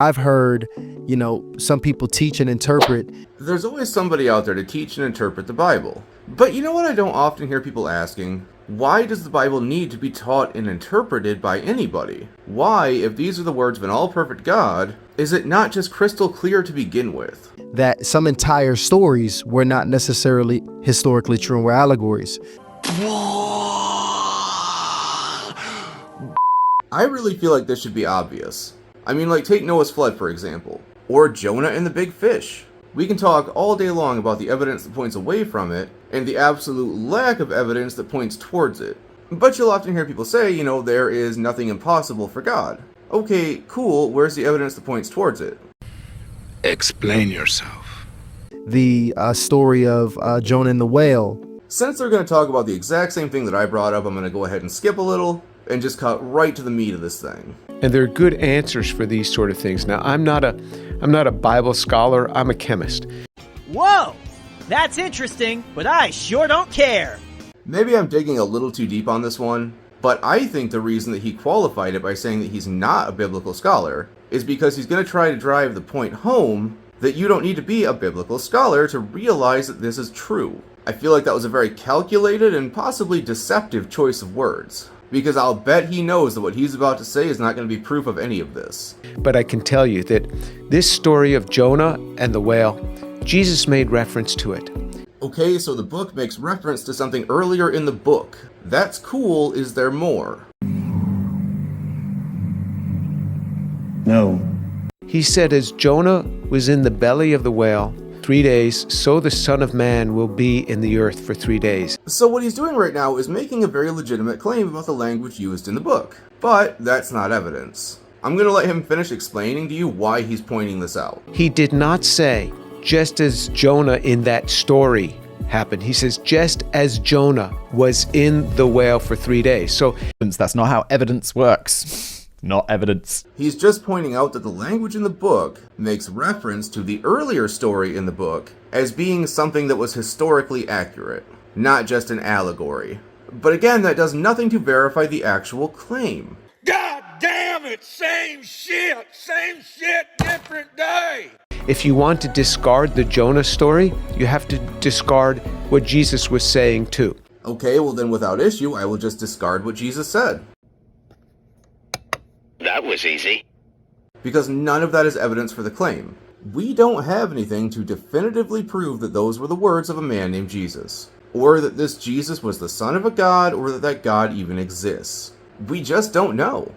I've heard, some people teach and interpret. There's always somebody out there to teach and interpret the Bible. But you know what I don't often hear people asking? Why does the Bible need to be taught and interpreted by anybody? Why, if these are the words of an all-perfect God, is it not just crystal clear to begin with? That some entire stories were not necessarily historically true and were allegories. I really feel like this should be obvious. I mean, like, take Noah's flood, for example. Or Jonah and the big fish. We can talk all day long about the evidence that points away from it, and the absolute lack of evidence that points towards it. But you'll often hear people say, there is nothing impossible for God. Okay, cool, where's the evidence that points towards it? Explain yourself. The story of Jonah and the whale. Since they're going to talk about the exact same thing that I brought up, I'm going to go ahead and skip a little, and just cut right to the meat of this thing. And there are good answers for these sort of things. Now, I'm not a Bible scholar, I'm a chemist. Whoa! That's interesting, but I sure don't care. Maybe I'm digging a little too deep on this one, but I think the reason that he qualified it by saying that he's not a biblical scholar is because he's going to try to drive the point home that you don't need to be a biblical scholar to realize that this is true. I feel like that was a very calculated and possibly deceptive choice of words, because I'll bet he knows that what he's about to say is not going to be proof of any of this. But I can tell you that this story of Jonah and the whale, Jesus made reference to it. Okay, so the book makes reference to something earlier in the book. That's cool. Is there more? No. He said, as Jonah was in the belly of the whale 3 days, so the Son of Man will be in the earth for 3 days. So what he's doing right now is making a very legitimate claim about the language used in the book. But that's not evidence. I'm going to let him finish explaining to you why he's pointing this out. He did not say, just as Jonah in that story happened. He says, just as Jonah was in the whale for 3 days. So That's not how evidence works. Not evidence. He's just pointing out that the language in the book makes reference to the earlier story in the book as being something that was historically accurate, not just an allegory. But again, that does nothing to verify the actual claim. God damn it! Same shit, different day. if you want to discard the Jonah story, you have to discard what Jesus was saying too. Okay, well then without issue, I will just discard what Jesus said. That was easy. Because none of that is evidence for the claim. We don't have anything to definitively prove that those were the words of a man named Jesus, or that this Jesus was the son of a god, or that that God even exists. We just don't know.